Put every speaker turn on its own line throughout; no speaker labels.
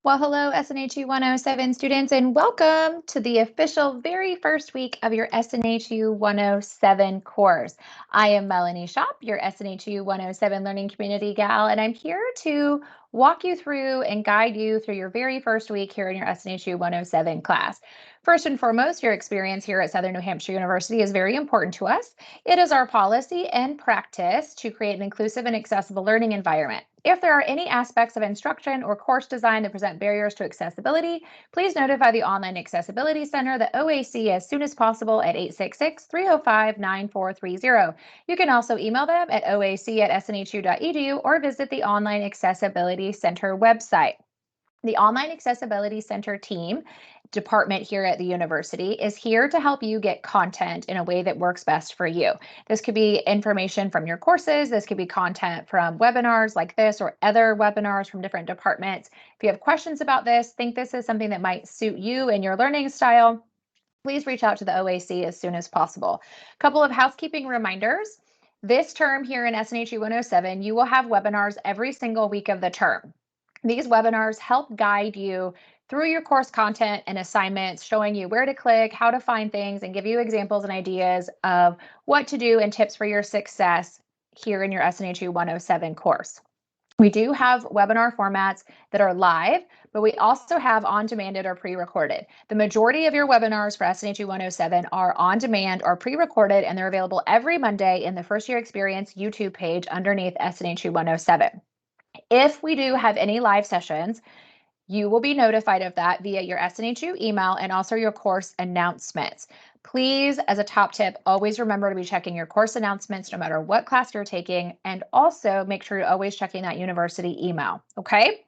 Well, hello, SNHU 107 students, and welcome to the official very first week of your SNHU 107 course. I am Melanie Shop, your SNHU 107 Learning Community gal, and I'm here to walk you through and guide you through your very first week here in your SNHU 107 class. First and foremost, your experience here at Southern New Hampshire University is very important to us. It is our policy and practice to create an inclusive and accessible learning environment. If there are any aspects of instruction or course design that present barriers to accessibility, please notify the Online Accessibility Center, the OAC, as soon as possible at 866-305-9430. You can also email them at oac@snhu.edu or visit the Online Accessibility Center website. The Online Accessibility Center team department here at the university is here to help you get content in a way that works best for you. This could be information from your courses. This could be content from webinars like this or other webinars from different departments. If you have questions about this, think this is something that might suit you and your learning style, please reach out to the OAC as soon as possible. A couple of housekeeping reminders. This term here in SNHU 107, you will have webinars every single week of the term. These webinars help guide you through your course content and assignments, showing you where to click, how to find things, and give you examples and ideas of what to do and tips for your success here in your SNHU 107 course. We do have webinar formats that are live, but we also have on-demanded or pre-recorded. The majority of your webinars for SNHU 107 are on-demand or pre-recorded, and they're available every Monday in the First Year Experience YouTube page underneath SNHU 107. If we do have any live sessions, you will be notified of that via your SNHU email and also your course announcements. Please, as a top tip, always remember to be checking your course announcements no matter what class you're taking, and also make sure you're always checking that university email, okay?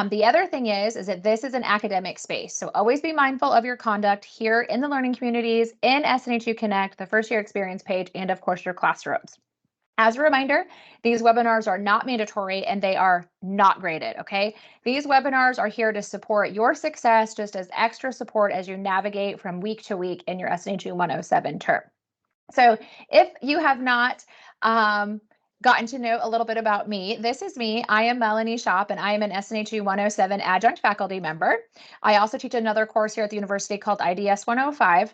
The other thing is that this is an academic space, so always be mindful of your conduct here in the learning communities, in SNHU Connect, the First Year Experience page, and of course your classrooms. As a reminder, these webinars are not mandatory and they are not graded, okay? These webinars are here to support your success, just as extra support as you navigate from week to week in your SNHU 107 term. So if you have not gotten to know a little bit about me, this is me. I am Melanie Shop, and I am an SNHU 107 adjunct faculty member. I also teach another course here at the university called IDS 105.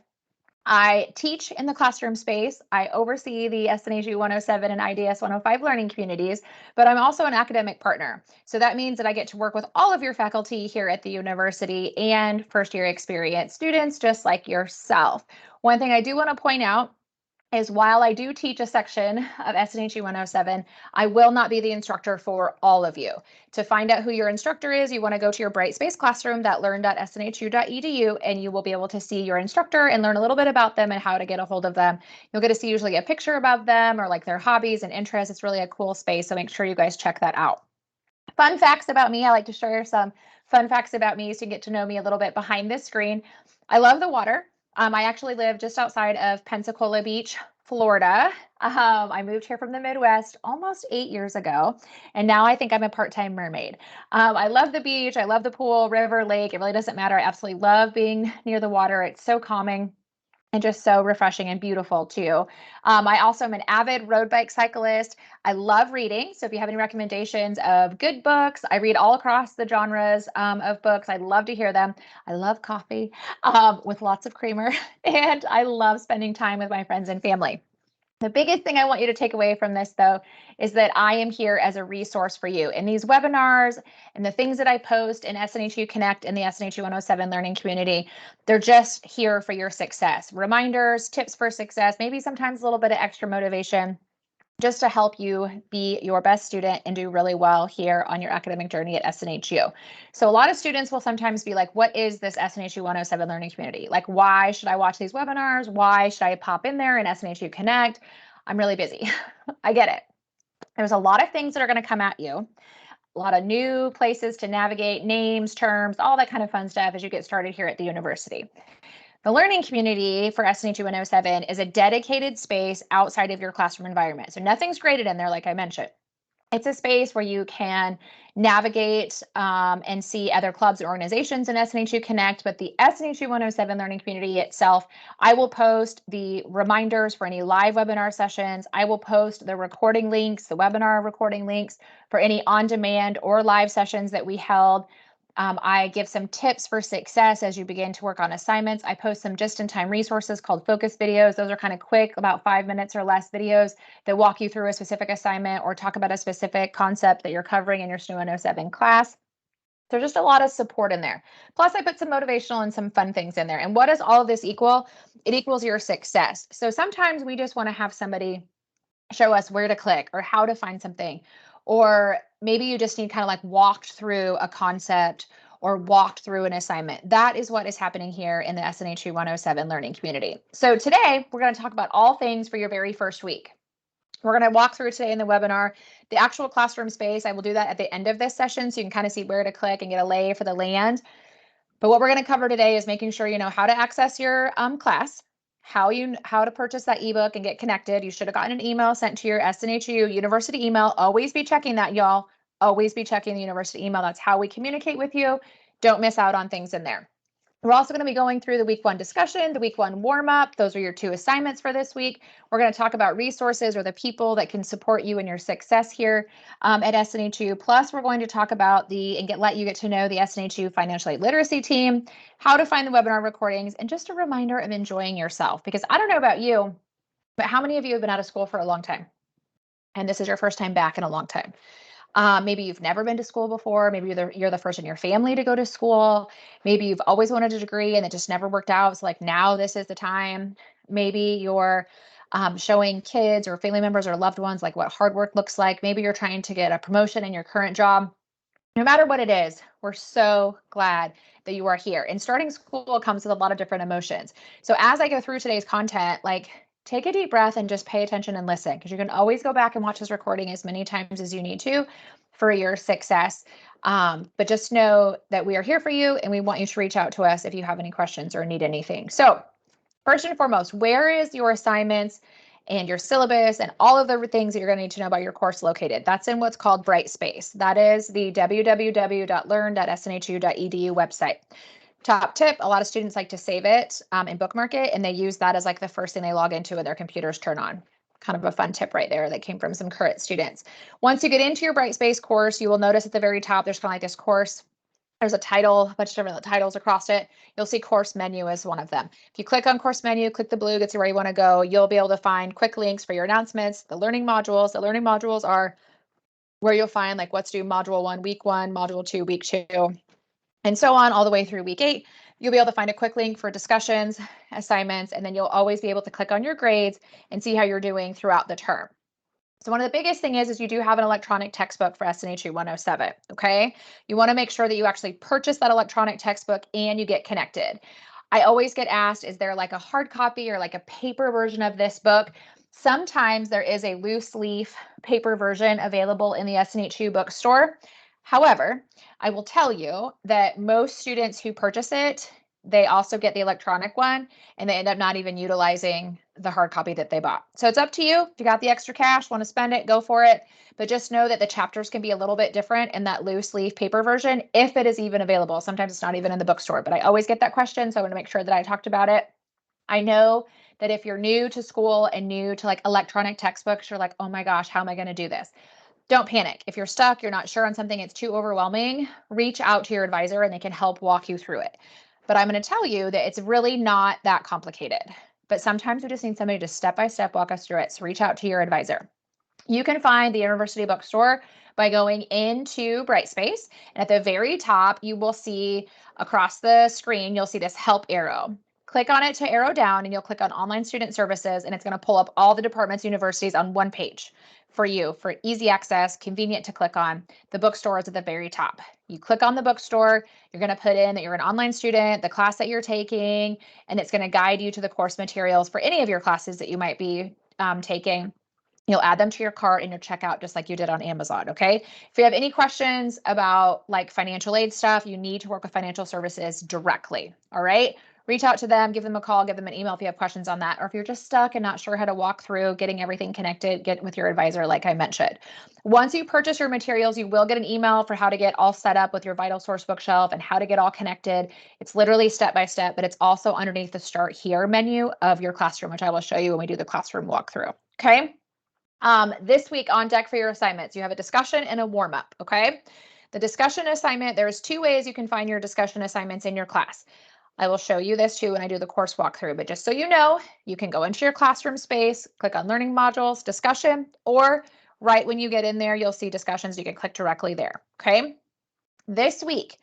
I teach in the classroom space. I oversee the SNHU 107 and IDS 105 learning communities, but I'm also an academic partner. So that means that I get to work with all of your faculty here at the university and first year experience students, just like yourself. One thing I do want to point out is while I do teach a section of SNHU 107, I will not be the instructor for all of you. To find out who your instructor is, you want to go to your Brightspace classroom, that learn.snhu.edu, and you will be able to see your instructor and learn a little bit about them and how to get a hold of them. You'll get to see usually a picture about them or like their hobbies and interests. It's really a cool space, so make sure you guys check that out. Fun facts about me. I like to share some fun facts about me so you get to know me a little bit behind this screen. I love the water. I actually live just outside of Pensacola Beach, Florida. I moved here from the Midwest almost 8 years ago, and now I think I'm a part-time mermaid. I love the beach. I love the pool, river, lake. It really doesn't matter. I absolutely love being near the water. It's so calming and just so refreshing and beautiful too. I also am an avid road bike cyclist. I love reading. So if you have any recommendations of good books, I read all across the genres of books. I'd love to hear them. I love coffee with lots of creamer, and I love spending time with my friends and family. The biggest thing I want you to take away from this, though, is that I am here as a resource for you. In these webinars and the things that I post in SNHU Connect and the SNHU 107 learning community, they're just here for your success. Reminders, tips for success, maybe sometimes a little bit of extra motivation, just to help you be your best student and do really well here on your academic journey at SNHU. So a lot of students will sometimes be like, what is this SNHU 107 learning community? Like, why should I watch these webinars? Why should I pop in there in SNHU Connect? I'm really busy. I get it. There's a lot of things that are going to come at you. A lot of new places to navigate, names, terms, all that kind of fun stuff as you get started here at the university. The learning community for SNHU 107 is a dedicated space outside of your classroom environment. So nothing's graded in there, like I mentioned. It's a space where you can navigate and see other clubs and organizations in SNHU Connect, but the SNHU 107 learning community itself, I will post the reminders for any live webinar sessions. I will post the recording links, the webinar recording links for any on-demand or live sessions that we held. I give some tips for success as you begin to work on assignments. I post some just-in-time resources called focus videos. Those are kind of quick, about 5 minutes or less videos that walk you through a specific assignment or talk about a specific concept that you're covering in your SNHU 107 class. There's just a lot of support in there. Plus, I put some motivational and some fun things in there. And what does all of this equal? It equals your success. So sometimes we just want to have somebody show us where to click or how to find something. Or maybe you just need kind of like walked through a concept or walked through an assignment. That is what is happening here in the SNHU 107 learning community. So today we're going to talk about all things for your very first week. We're going to walk through today in the webinar the actual classroom space. I will do that at the end of this session so you can kind of see where to click and get a lay for the land. But what we're going to cover today is making sure you know how to access your class, how to purchase that ebook and get connected. You should have gotten an email sent to your SNHU university email. Always be checking that, y'all. Always be checking the university email. That's how we communicate with you. Don't miss out on things in there. We're also going to be going through the week 1 discussion, the week 1 warm up. Those are your 2 assignments for this week. We're going to talk about resources or the people that can support you in your success here at SNHU. Plus, we're going to talk about let you get to know the SNHU Financial Literacy team, how to find the webinar recordings, and just a reminder of enjoying yourself. Because I don't know about you, but how many of you have been out of school for a long time? And this is your first time back in a long time. Maybe you've never been to school before. Maybe you're the first in your family to go to school. Maybe you've always wanted a degree and it just never worked out. So like now this is the time. Maybe you're showing kids or family members or loved ones like what hard work looks like. Maybe you're trying to get a promotion in your current job. No matter what it is, we're so glad that you are here. And starting school comes with a lot of different emotions. So as I go through today's content, like take a deep breath and just pay attention and listen, because you can always go back and watch this recording as many times as you need to for your success. But just know that we are here for you and we want you to reach out to us if you have any questions or need anything. So first and foremost, where is your assignments and your syllabus and all of the things that you're going to need to know about your course located? That's in what's called Brightspace. That is the www.learn.snhu.edu website. Top tip, a lot of students like to save it and bookmark it, and they use that as like the first thing they log into when their computers turn on. Kind of a fun tip right there that came from some current students. Once you get into your Brightspace course, you will notice at the very top, there's kind of like this course. There's a title, a bunch of different titles across it. You'll see course menu as one of them. If you click on course menu, click the blue, gets you where you want to go. You'll be able to find quick links for your announcements, the learning modules. The learning modules are where you'll find like what's due module 1, week 1, module 2, week 2, and so on all the way through week 8. You'll be able to find a quick link for discussions, assignments, and then you'll always be able to click on your grades and see how you're doing throughout the term. So one of the biggest thing is you do have an electronic textbook for SNHU 107, okay? You want to make sure that you actually purchase that electronic textbook and you get connected. I always get asked, is there like a hard copy or like a paper version of this book? Sometimes there is a loose leaf paper version available in the SNHU bookstore. However, I will tell you that most students who purchase it, they also get the electronic one and they end up not even utilizing the hard copy that they bought. So it's up to you. If you got the extra cash, want to spend it, go for it. But just know that the chapters can be a little bit different in that loose leaf paper version, if it is even available. Sometimes it's not even in the bookstore, but I always get that question. So I want to make sure that I talked about it. I know that if you're new to school and new to like electronic textbooks, you're like, oh my gosh, how am I going to do this? Don't panic. If you're stuck, you're not sure on something, it's too overwhelming, reach out to your advisor and they can help walk you through it. But I'm going to tell you that it's really not that complicated. But sometimes we just need somebody to step by step walk us through it. So reach out to your advisor. You can find the university bookstore by going into Brightspace. And at the very top, you will see across the screen, you'll see this help arrow. Click on it to arrow down and you'll click on online student services and it's going to pull up all the departments, universities on one page for you for easy access, convenient to click on. The bookstore is at the very top. You click on the bookstore, you're going to put in that you're an online student, the class that you're taking, and it's going to guide you to the course materials for any of your classes that you might be taking. You'll add them to your cart and your checkout just like you did on Amazon, okay? If you have any questions about like financial aid stuff, you need to work with financial services directly, all right? Reach out to them, give them a call, give them an email if you have questions on that, or if you're just stuck and not sure how to walk through getting everything connected, get with your advisor like I mentioned. Once you purchase your materials, you will get an email for how to get all set up with your Vital Source bookshelf and how to get all connected. It's literally step by step, but it's also underneath the Start Here menu of your classroom, which I will show you when we do the classroom walkthrough, okay? This week on deck for your assignments, you have a discussion and a warm-up, okay? the discussion assignment, there's two ways you can find your discussion assignments in your class. I will show you this too when I do the course walkthrough, but just so you know, you can go into your classroom space, click on learning modules, discussion, or right when you get in there, you'll see discussions. You can click directly there, okay? This week,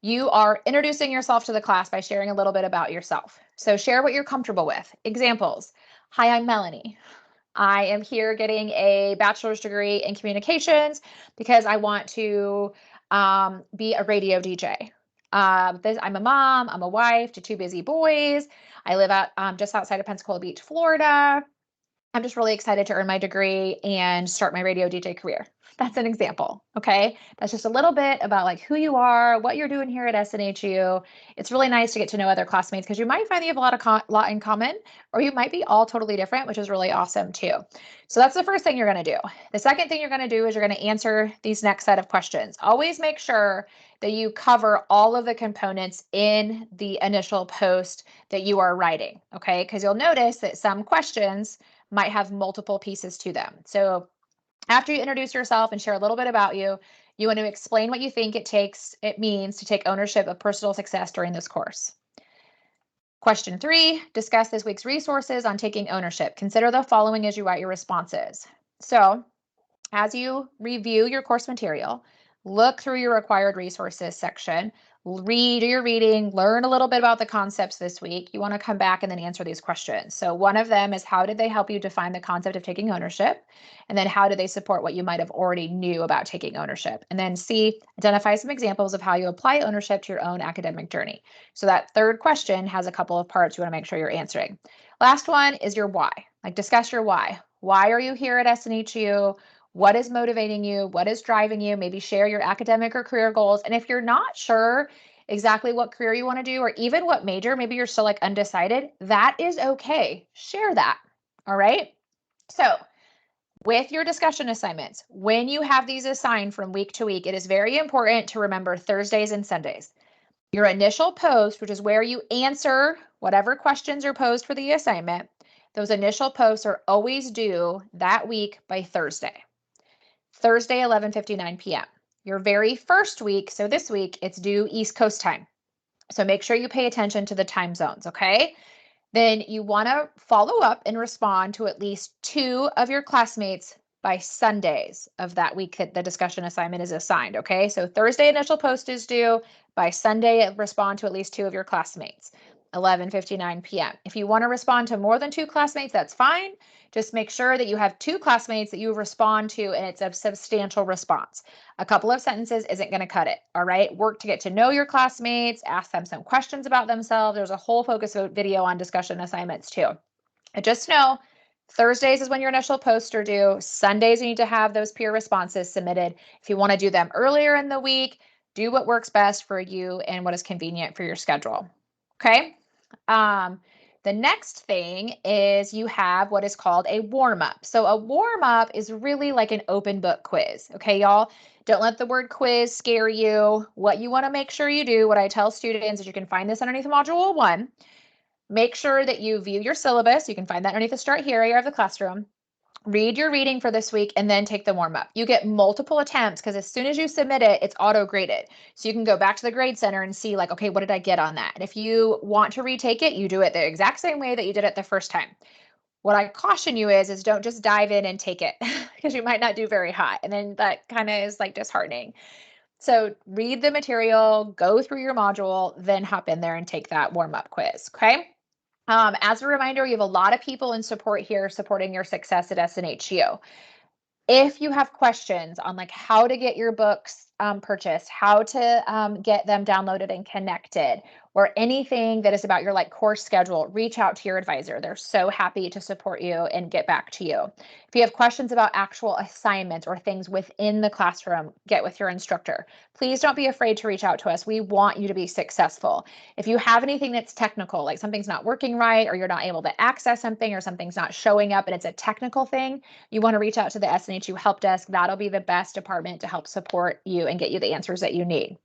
you are introducing yourself to the class by sharing a little bit about yourself. So share what you're comfortable with. Examples. Hi, I'm Melanie. I am here getting a bachelor's degree in communications because I want to be a radio DJ. I'm a mom, I'm a wife to two busy boys. I live out just outside of Pensacola Beach, Florida. I'm just really excited to earn my degree and start my radio DJ career. That's an example, okay? That's just a little bit about like who you are, what you're doing here at SNHU. It's really nice to get to know other classmates because you might find that you have a lot in common, or you might be all totally different, which is really awesome too. So that's the first thing you're going to do. The second thing you're going to do is you're going to answer these next set of questions. Always make sure that you cover all of the components in the initial post that you are writing, okay? Because you'll notice that some questions might have multiple pieces to them. So after you introduce yourself and share a little bit about you, you want to explain what you think it means to take ownership of personal success during this course. Question 3, discuss this week's resources on taking ownership. Consider the following as you write your responses. So as you review your course material, look through your required resources section, read your reading, learn a little bit about the concepts this week. You want to come back and then answer these questions. So one of them is, how did they help you define the concept of taking ownership? And then how do they support what you might have already knew about taking ownership? And then C, identify some examples of how you apply ownership to your own academic journey. So that third question has a couple of parts you want to make sure you're answering. Last one is your why. Like, discuss your why. Why are you here at SNHU? What is motivating you? What is driving you? Maybe share your academic or career goals. And if you're not sure exactly what career you want to do, or even what major, maybe you're still like undecided, that is okay. Share that. All right. So with your discussion assignments, when you have these assigned from week to week, it is very important to remember Thursdays and Sundays. Your initial post, which is where you answer whatever questions are posed for the assignment, those initial posts are always due that week by Thursday. Thursday, 11:59 p.m. Your very first week, so this week, it's due East Coast time. So make sure you pay attention to the time zones, okay? Then you want to follow up and respond to at least 2 of your classmates by Sundays of that week that the discussion assignment is assigned, okay? So Thursday initial post is due. By Sunday, respond to at least 2 of your classmates, 11:59 p.m. If you want to respond to more than 2 classmates, that's fine. Just make sure that you have 2 classmates that you respond to and it's a substantial response. A couple of sentences isn't going to cut it, all right? Work to get to know your classmates, ask them some questions about themselves. There's a whole focus video on discussion assignments too. And just know, Thursdays is when your initial posts are due. Sundays, you need to have those peer responses submitted. If you want to do them earlier in the week, do what works best for you and what is convenient for your schedule. Okay. The next thing is you have what is called a warm-up. So a warm-up is really like an open book quiz. Okay, y'all? Don't let the word quiz scare you. What you want to make sure you do, what I tell students is you can find this underneath Module 1. Make sure that you view your syllabus. You can find that underneath the Start Here area of the classroom. Read your reading for this week and then take the warm-up. You get multiple attempts because as soon as you submit it, it's auto-graded. So you can go back to the grade center and see like, okay, what did I get on that? And if you want to retake it, you do it the exact same way that you did it the first time. What I caution you is don't just dive in and take it because you might not do very hot. And then that kind of is like disheartening. So read the material, go through your module, then hop in there and take that warm-up quiz, okay? As a reminder, you have a lot of people in support here supporting your success at SNHU. If you have questions on like how to get your books purchased, how to get them downloaded and connected, or anything that is about your like course schedule, reach out to your advisor. They're so happy to support you and get back to you. If you have questions about actual assignments or things within the classroom, get with your instructor. Please don't be afraid to reach out to us. We want you to be successful. If you have anything that's technical, like something's not working right, or you're not able to access something, or something's not showing up and it's a technical thing, you want to reach out to the SNHU help desk. That'll be the best department to help support you and get you the answers that you need.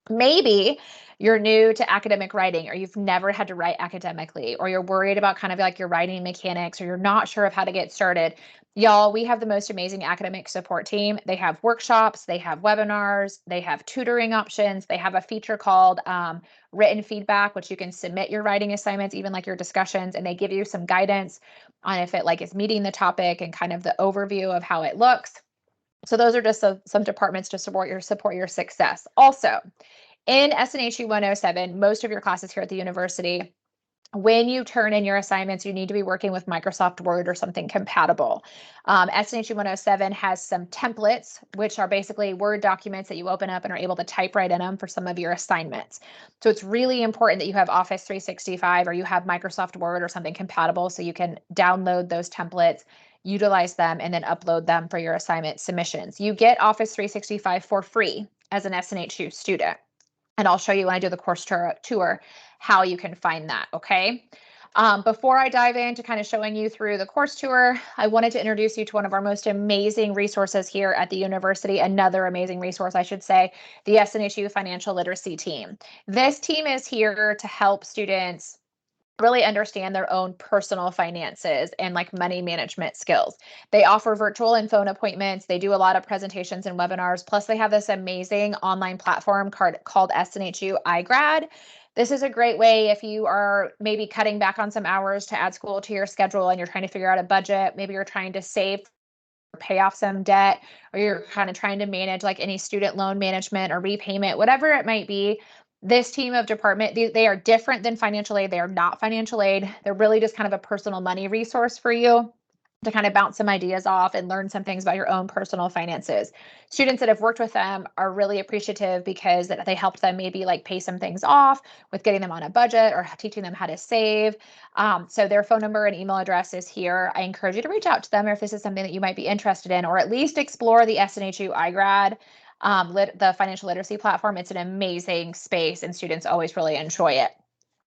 Maybe you're new to academic writing, or you've never had to write academically, or you're worried about kind of like your writing mechanics, or you're not sure of how to get started. Y'all, we have the most amazing academic support team. They have workshops, they have webinars, they have tutoring options, they have a feature called written feedback, which you can submit your writing assignments, even like your discussions, and they give you some guidance on if it like is meeting the topic and kind of the overview of how it looks. So those are just some departments to support your success. Also, in SNHU 107, most of your classes here at the university, when you turn in your assignments, you need to be working with Microsoft Word or something compatible. SNHU 107 has some templates, which are basically Word documents that you open up and are able to type right in them for some of your assignments. So it's really important that you have Office 365 or you have Microsoft Word or something compatible so you can download those templates, utilize them, and then upload them for your assignment submissions. You get Office 365 for free as an SNHU student. And I'll show you when I do the course tour how you can find that, okay? Before I dive into kind of showing you through the course tour, I wanted to introduce you to one of our most amazing resources here at the university, another amazing resource, I should say, the SNHU Financial Literacy team. This team is here to help students really understand their own personal finances and like money management skills. They offer virtual and phone appointments. They do a lot of presentations and webinars. Plus, they have this amazing online platform called SNHU iGrad. This is a great way if you are maybe cutting back on some hours to add school to your schedule and you're trying to figure out a budget. Maybe you're trying to save or pay off some debt, or you're kind of trying to manage like any student loan management or repayment, whatever it might be. This team of department, they are different than financial aid. They are not financial aid. They're really just kind of a personal money resource for you to kind of bounce some ideas off and learn some things about your own personal finances. Students that have worked with them are really appreciative because they helped them maybe like pay some things off with getting them on a budget or teaching them how to save. So their phone number and email address is here. I encourage you to reach out to them if this is something that you might be interested in, or at least explore the SNHU iGrad, the financial literacy platform. It's an amazing space and students always really enjoy it.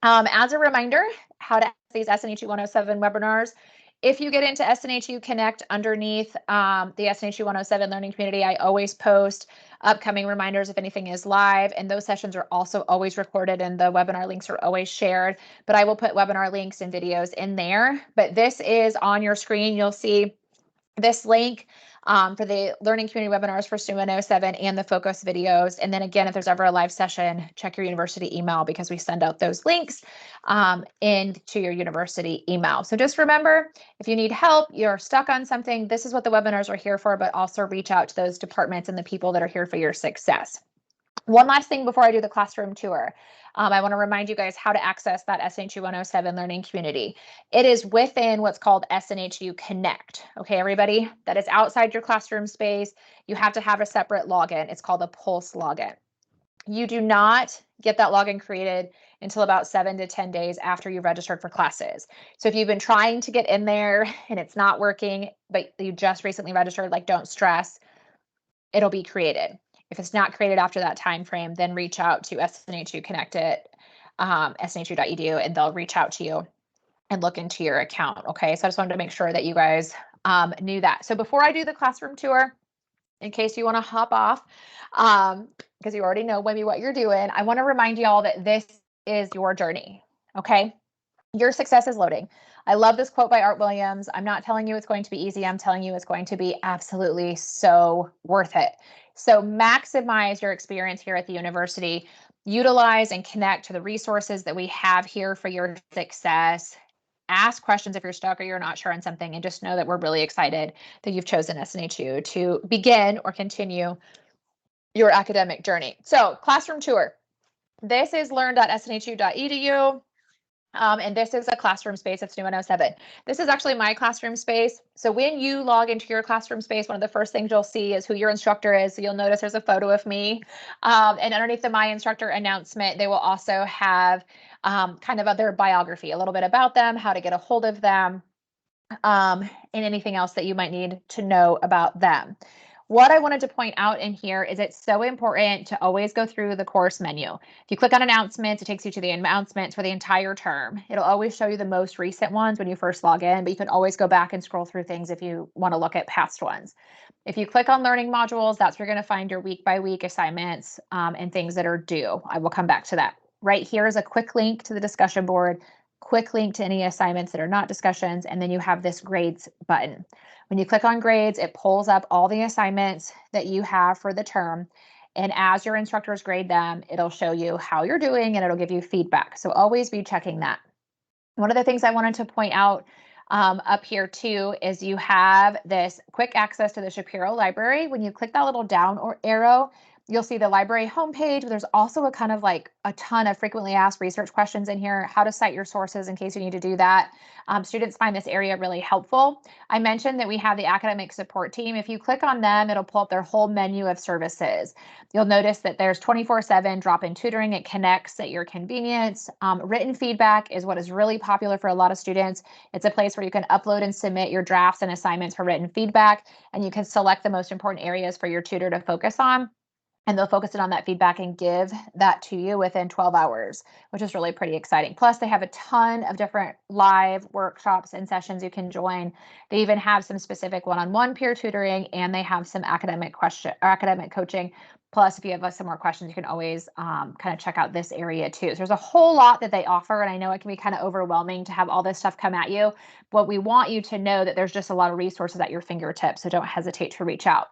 As a reminder, how to access these SNHU 107 webinars. If you get into SNHU Connect underneath the SNHU 107 learning community, I always post upcoming reminders if anything is live, and those sessions are also always recorded and the webinar links are always shared, but I will put webinar links and videos in there. But this is on your screen. You'll see this link for the learning community webinars for SNHU 107 and the focus videos. And then again, if there's ever a live session, check your university email because we send out those links into your university email. So just remember, if you need help, you're stuck on something, this is what the webinars are here for, but also reach out to those departments and the people that are here for your success. One last thing before I do the classroom tour. I want to remind you guys how to access that SNHU 107 learning community. It is within what's called SNHU Connect. Okay, everybody, that is outside your classroom space. You have to have a separate login. It's called a Pulse login. You do not get that login created until about 7 to 10 days after you've registered for classes. So if you've been trying to get in there and it's not working, but you just recently registered, like don't stress, it'll be created. If it's not created after that time frame, then reach out to SNHU Connect at snhu.edu and they'll reach out to you and look into your account. Okay, so I just wanted to make sure that you guys knew that. So before I do the classroom tour, in case you want to hop off, because you already know maybe what you're doing, I want to remind you all that this is your journey. Okay, your success is loading. I love this quote by Art Williams. I'm not telling you it's going to be easy. I'm telling you it's going to be absolutely so worth it. So maximize your experience here at the university. Utilize and connect to the resources that we have here for your success. Ask questions if you're stuck or you're not sure on something, and just know that we're really excited that you've chosen SNHU to begin or continue your academic journey. So classroom tour. This is learn.snhu.edu. And this is a classroom space of SNHU 107. This is actually my classroom space. So when you log into your classroom space, one of the first things you'll see is who your instructor is. So you'll notice there's a photo of me. And underneath the My Instructor announcement, they will also have kind of their biography, a little bit about them, how to get a hold of them, and anything else that you might need to know about them. What I wanted to point out in here is it's so important to always go through the course menu. If you click on announcements, it takes you to the announcements for the entire term. It'll always show you the most recent ones when you first log in, but you can always go back and scroll through things if you want to look at past ones. If you click on learning modules, that's where you're going to find your week by week assignments and things that are due. I will come back to that. Right here is a quick link to the discussion board, quick link to any assignments that are not discussions, and then you have this grades button. When you click on grades, it pulls up all the assignments that you have for the term. And as your instructors grade them, it'll show you how you're doing and it'll give you feedback. So always be checking that. One of the things I wanted to point out up here too is you have this quick access to the Shapiro Library. When you click that little down or arrow, you'll see the library homepage. There's also a kind of like a ton of frequently asked research questions in here, how to cite your sources in case you need to do that. Students find this area really helpful. I mentioned that we have the academic support team. If you click on them, it'll pull up their whole menu of services. You'll notice that there's 24/7 drop-in tutoring. It connects at your convenience. Written feedback is what is really popular for a lot of students. It's a place where you can upload and submit your drafts and assignments for written feedback, and you can select the most important areas for your tutor to focus on. And they'll focus in on that feedback and give that to you within 12 hours, which is really pretty exciting. Plus, they have a ton of different live workshops and sessions you can join. They even have some specific one-on-one peer tutoring, and they have some academic coaching. Plus, if you have some more questions, you can always kind of check out this area too. So there's a whole lot that they offer, and I know it can be kind of overwhelming to have all this stuff come at you, but we want you to know that there's just a lot of resources at your fingertips, so don't hesitate to reach out.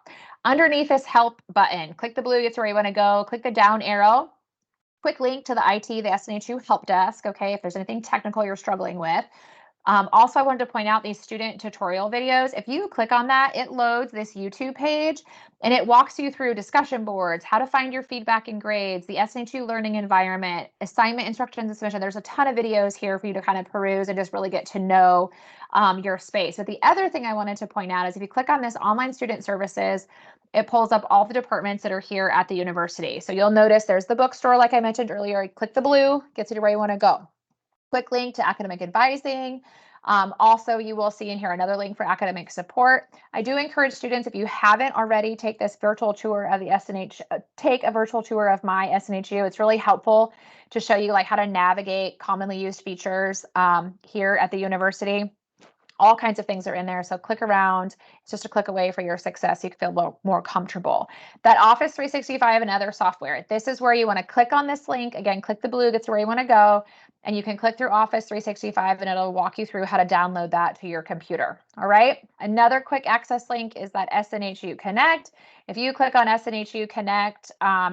Underneath this help button, click the blue, gets where you want to go, click the down arrow, quick link to the IT, the SNHU help desk, okay, if there's anything technical you're struggling with. Also, I wanted to point out these student tutorial videos. If you click on that, it loads this YouTube page and it walks you through discussion boards, how to find your feedback and grades, the SNHU learning environment, assignment instructions and submission. There's a ton of videos here for you to kind of peruse and just really get to know your space. But the other thing I wanted to point out is if you click on this online student services, it pulls up all the departments that are here at the university. So you'll notice there's the bookstore, like I mentioned earlier. Click the blue, gets you to where you want to go. Quick link to academic advising. Also, you will see in here another link for academic support. I do encourage students, if you haven't already, take this virtual tour of the take a virtual tour of my SNHU. It's really helpful to show you like how to navigate commonly used features here at the university. All kinds of things are in there. So click around. It's just a click away for your success. You can feel more comfortable. That Office 365 and other software. This is where you want to click on this link. Again, click the blue, gets where you want to go. And you can click through Office 365 and it'll walk you through how to download that to your computer. All right. Another quick access link is that SNHU Connect. If you click on SNHU Connect,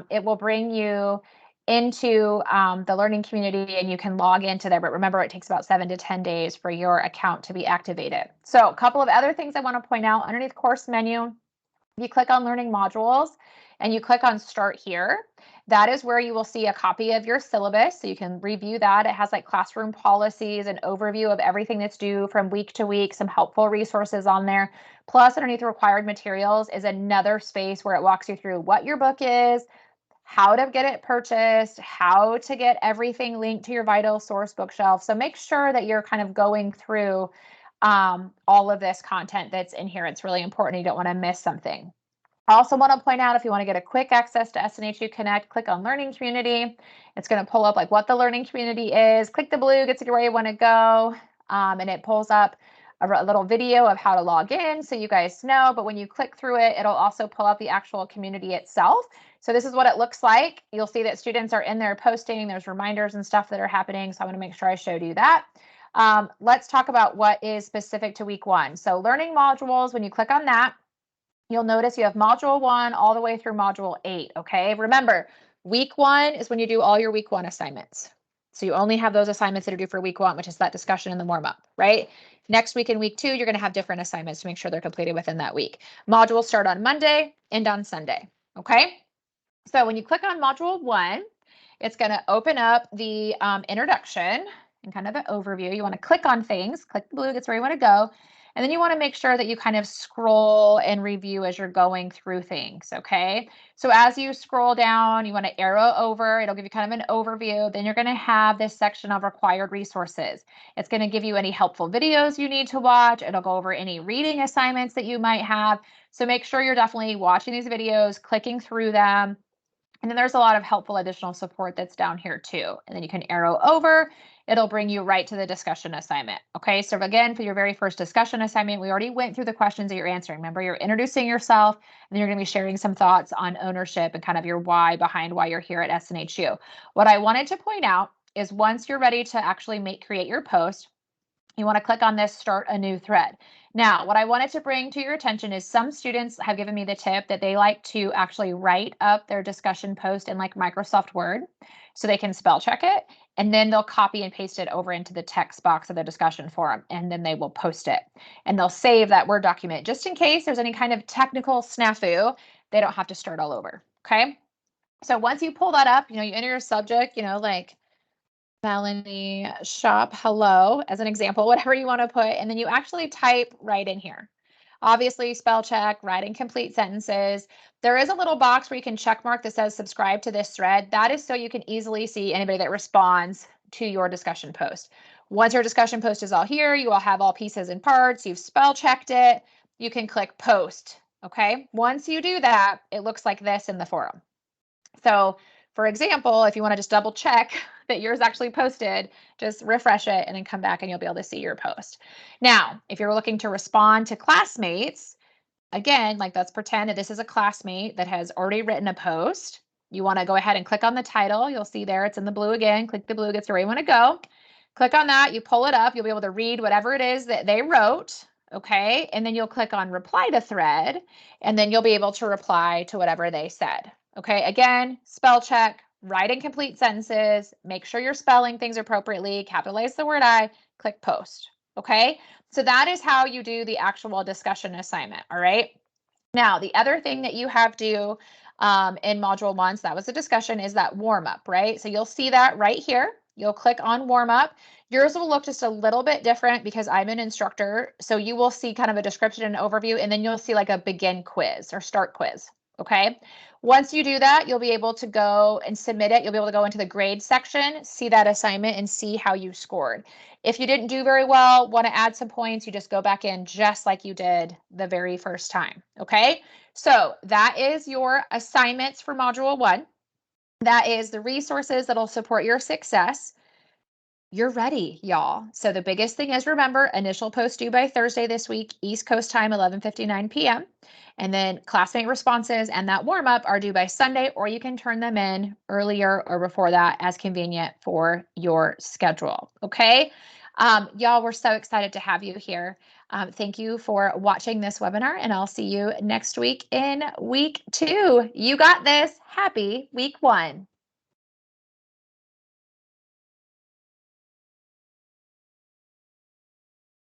it will bring you into the learning community and you can log into there. But remember, it takes about 7 to 10 days for your account to be activated. So a couple of other things I want to point out underneath course menu, if you click on learning modules and you click on start here, that is where you will see a copy of your syllabus. So you can review that. It has like classroom policies, an overview of everything that's due from week to week, some helpful resources on there. Plus underneath required materials is another space where it walks you through what your book is, how to get it purchased, how to get everything linked to your vital source bookshelf. So make sure that you're kind of going through all of this content that's in here. It's really important. You don't want to miss something. I also want to point out, if you want to get a quick access to SNHU Connect, click on Learning Community. It's going to pull up like what the learning community is. Click the blue, gets you to where you want to go, and it pulls up a little video of how to log in so you guys know. But when you click through it, it'll also pull up the actual community itself. So this is what it looks like. You'll see that students are in there posting. There's reminders and stuff that are happening. So I want to make sure I showed you that. Let's talk about what is specific to week 1. So learning modules, when you click on that, you'll notice you have module 1 all the way through module 8. Okay, remember, week 1 is when you do all your week 1 assignments. So you only have those assignments that are due for week 1, which is that discussion and the warm up, right? Next week in week 2, you're going to have different assignments to make sure they're completed within that week. Modules start on Monday, end on Sunday. Okay. So when you click on module 1, it's going to open up the introduction and kind of an overview. You want to click on things, click the blue, gets where you want to go. And then you want to make sure that you kind of scroll and review as you're going through things, okay? So as you scroll down, you want to arrow over. It'll give you kind of an overview. Then you're going to have this section of required resources. It's going to give you any helpful videos you need to watch. It'll go over any reading assignments that you might have. So make sure you're definitely watching these videos, clicking through them. And then there's a lot of helpful additional support that's down here too. And then you can arrow over. It'll bring you right to the discussion assignment. Okay, so again, for your very first discussion assignment, we already went through the questions that you're answering. Remember, you're introducing yourself, and then you're going to be sharing some thoughts on ownership and kind of your why behind why you're here at SNHU. What I wanted to point out is once you're ready to actually create your post, you want to click on this Start a New Thread. Now, what I wanted to bring to your attention is some students have given me the tip that they like to actually write up their discussion post in like Microsoft Word so they can spell check it, and then they'll copy and paste it over into the text box of the discussion forum, and then they will post it. And they'll save that Word document just in case there's any kind of technical snafu. They don't have to start all over, okay? So once you pull that up, you enter your subject, like Melanie Shop, hello, as an example, whatever you want to put, and then you actually type right in here. Obviously, spell check, writing complete sentences. There is a little box where you can check mark that says subscribe to this thread. That is so you can easily see anybody that responds to your discussion post. Once your discussion post is all here, you will have all pieces and parts. You've spell checked it. You can click post. Okay. Once you do that, it looks like this in the forum. So for example, if you want to just double check that yours actually posted, just refresh it and then come back and you'll be able to see your post. Now, if you're looking to respond to classmates, again, like let's pretend that this is a classmate that has already written a post. You want to go ahead and click on the title. You'll see there, it's in the blue again. Click the blue, gets to where you want to go. Click on that, you pull it up, you'll be able to read whatever it is that they wrote. Okay, and then you'll click on reply to thread, and then you'll be able to reply to whatever they said. Okay, again, spell check, write in complete sentences, make sure you're spelling things appropriately, capitalize the word I, click post. Okay, so that is how you do the actual discussion assignment. All right. Now, the other thing that you have due in module 1, so that was a discussion, is that warm up, right? So you'll see that right here. You'll click on warm up. Yours will look just a little bit different because I'm an instructor. So you will see kind of a description and overview, and then you'll see like a begin quiz or start quiz. Okay. Once you do that, you'll be able to go and submit it. You'll be able to go into the grade section, see that assignment, and see how you scored. If you didn't do very well, want to add some points, you just go back in just like you did the very first time. Okay. So that is your assignments for module 1. That is the resources that'll support your success. You're ready, y'all. So the biggest thing is, remember, initial post due by Thursday this week, East Coast time, 11:59 p.m. And then classmate responses and that warm up are due by Sunday, or you can turn them in earlier or before that as convenient for your schedule. Okay. Y'all, we're so excited to have you here. Thank you for watching this webinar, and I'll see you next week in week 2. You got this. Happy week 1.